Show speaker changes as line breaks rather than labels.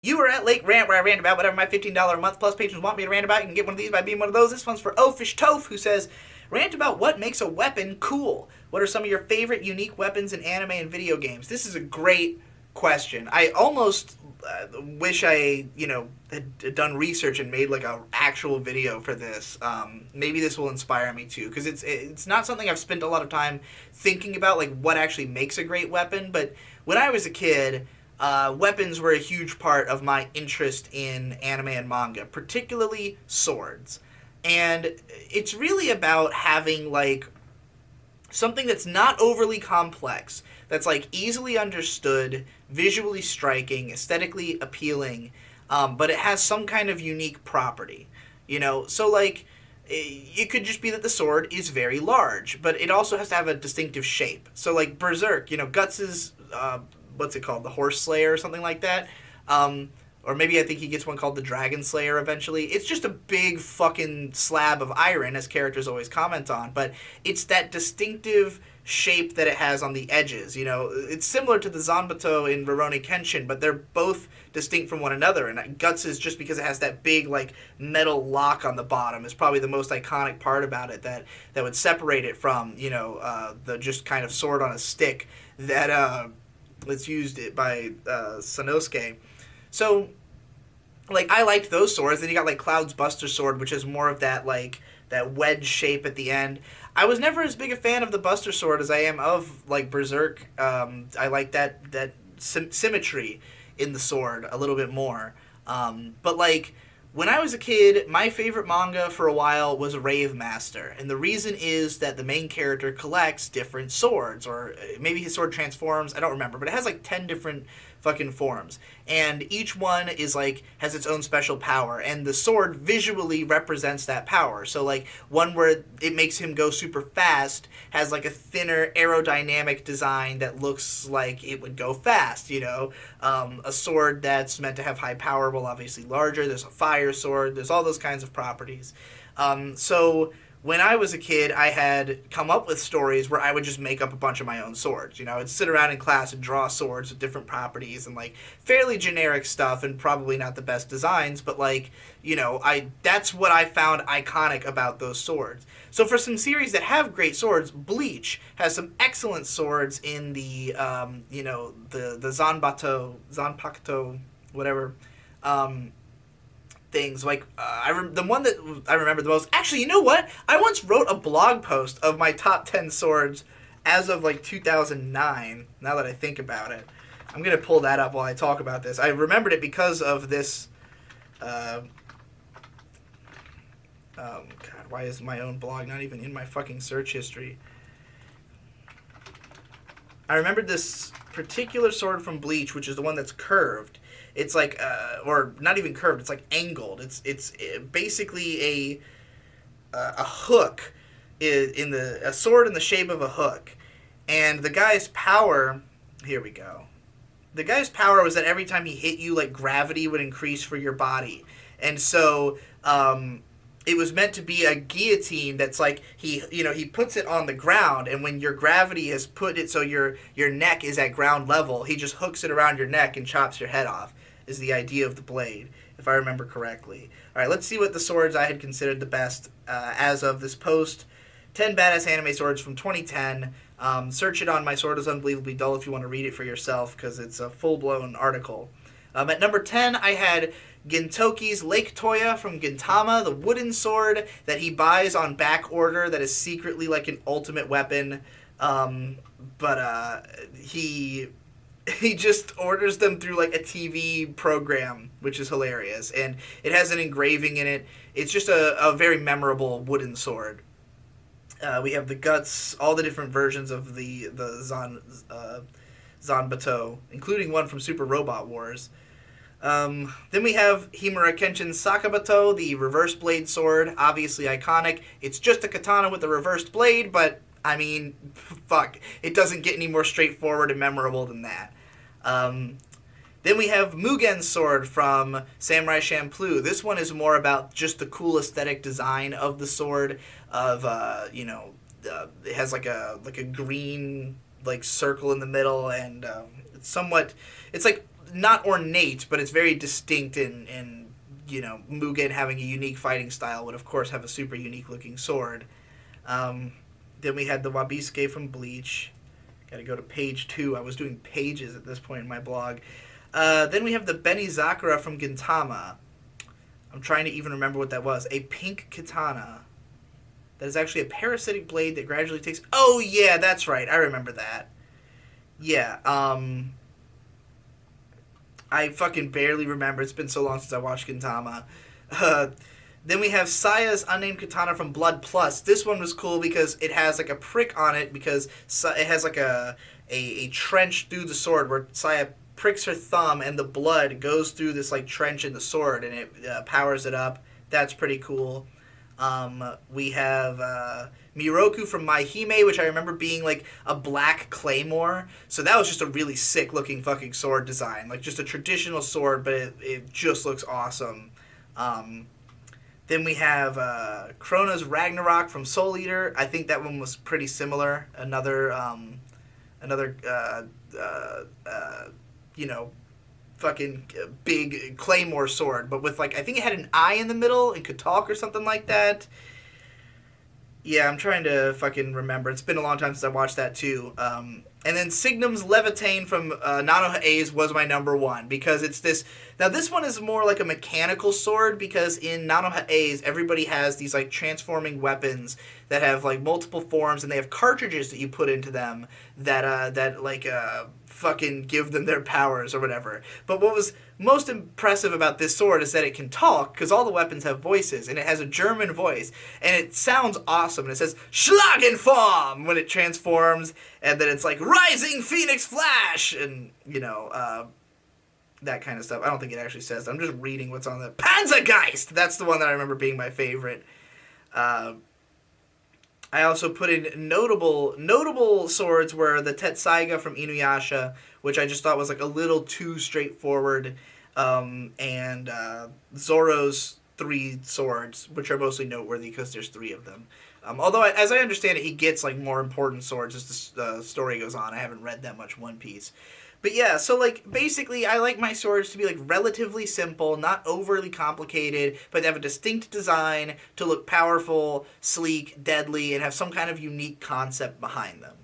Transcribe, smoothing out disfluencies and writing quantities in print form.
You are at Lake Rant, where I rant about whatever my $15 a month plus patrons want me to rant about. You can get one of these by being one of those. This one's for Ofish Toph, who says, rant about what makes a weapon cool. What are some of your favorite unique weapons in anime and video games? This is a great question. I almost wish I, had done research and made like a actual video for this. Maybe this will inspire me too, because it's not something I've spent a lot of time thinking about, like what actually makes a great weapon. But when I was a kid, weapons were a huge part of my interest in anime and manga, particularly swords. And it's really about having like something that's not overly complex, that's like easily understood, visually striking, aesthetically appealing, but it has some kind of unique property. So like it could just be that the sword is very large, but it also has to have a distinctive shape. So like Berserk, Guts's what's it called, the Horse Slayer or something like that. Or maybe I think he gets one called the Dragon Slayer eventually. It's just a big fucking slab of iron, as characters always comment on, but it's that distinctive shape that it has on the edges. It's similar to the Zanbato in Rurouni Kenshin, but they're both distinct from one another. And Guts is just because it has that big like metal lock on the bottom is probably the most iconic part about it that would separate it from the just kind of sword on a stick that that's used by Sanosuke. So, like, I liked those swords. Then you got, like, Cloud's Buster Sword, which is more of that, like, that wedge shape at the end. I was never as big a fan of the Buster Sword as I am of, like, Berserk. I like that symmetry in the sword a little bit more. But, like, when I was a kid, my favorite manga for a while was Rave Master. And the reason is that the main character collects different swords, or maybe his sword transforms, I don't remember, but it has like 10 different fucking forms. And each one is like, has its own special power. And the sword visually represents that power. So like, one where it makes him go super fast has like a thinner aerodynamic design that looks like it would go fast, a sword that's meant to have high power, well, obviously larger. There's a fire sword. There's all those kinds of properties. So when I was a kid, I had come up with stories where I would just make up a bunch of my own swords. I'd sit around in class and draw swords with different properties and like fairly generic stuff and probably not the best designs, but like, that's what I found iconic about those swords. So for some series that have great swords, Bleach has some excellent swords in the the Zanpakuto, whatever. Things like the one that I remember the most. Actually, you know what? I once wrote a blog post of my top 10 swords as of like 2009. Now that I think about it, I'm gonna pull that up while I talk about this. I remembered it because of this. God, why is my own blog not even in my fucking search history? I remembered this particular sword from Bleach, which is the one that's curved. It's like, or not even curved. It's like angled. It's basically a hook in a sword in the shape of a hook, and the guy's power. Here we go. The guy's power was that every time he hit you, like gravity would increase for your body, and so it was meant to be a guillotine that's like he puts it on the ground, and when your gravity has put it so your neck is at ground level, he just hooks it around your neck and chops your head off, is the idea of the blade, if I remember correctly. All right, let's see what the swords I had considered the best as of this post. 10 badass anime swords from 2010. Search it on My Sword is Unbelievably Dull if you want to read it for yourself, because it's a full-blown article. At number 10, I had Gintoki's Lake Toya from Gintama, the wooden sword that he buys on back order that is secretly like an ultimate weapon. But he just orders them through like a TV program, which is hilarious, and it has an engraving in it. It's just a very memorable wooden sword. We have the Guts, all the different versions of the Zanbato, including one from Super Robot Wars. Then we have Himura Kenshin's Sakabato, the reverse blade sword, obviously iconic. It's just a katana with a reversed blade, but I mean, fuck, it doesn't get any more straightforward and memorable than that. Then we have Mugen's sword from Samurai Champloo. This one is more about just the cool aesthetic design of the sword. It has like a green like circle in the middle, and it's like not ornate, but it's very distinct in you know, Mugen having a unique fighting style would of course have a super unique looking sword. Um, then we had the Wabisuke from Bleach. Got to go to page 2. I was doing pages at this point in my blog. Then we have the Benizakura from Gintama. I'm trying to even remember what that was. A pink katana. That is actually a parasitic blade that gradually takes... Oh, yeah, that's right. I remember that. Yeah, I fucking barely remember. It's been so long since I watched Gintama. Then we have Saya's unnamed katana from Blood Plus. This one was cool because it has like a prick on it because it has like a trench through the sword where Saya pricks her thumb and the blood goes through this like trench in the sword and it powers it up. That's pretty cool. We have Miroku from My Hime, which I remember being like a black claymore. So that was just a really sick looking fucking sword design. Like just a traditional sword, but it just looks awesome. Then we have Krona's Ragnarok from Soul Eater. I think that one was pretty similar. Another you know, fucking big claymore sword, but with like, I think it had an eye in the middle and could talk or something like that. Yeah, I'm trying to fucking remember. It's been a long time since I watched that too. And then Signum's Levitain from Nanoha A's was my number one because it's this... Now this one is more like a mechanical sword because in Nanoha A's everybody has these like transforming weapons that have like multiple forms and they have cartridges that you put into them that fucking give them their powers or whatever. But what was most impressive about this sword is that it can talk because all the weapons have voices and it has a German voice and it sounds awesome and it says Schlagenform when it transforms and then it's like Rising Phoenix Flash and you know that kind of stuff. I don't think it actually says that. I'm just reading what's on the Panzergeist. That's the one that I remember being my favorite. I also put in notable swords were the Tetsaiga from Inuyasha, which I just thought was like a little too straightforward, and Zoro's 3 swords, which are mostly noteworthy because there's 3 of them. Although, as I understand it, he gets like more important swords as the story goes on. I haven't read that much One Piece. But yeah, so like basically I like my swords to be like relatively simple, not overly complicated, but they have a distinct design to look powerful, sleek, deadly, and have some kind of unique concept behind them.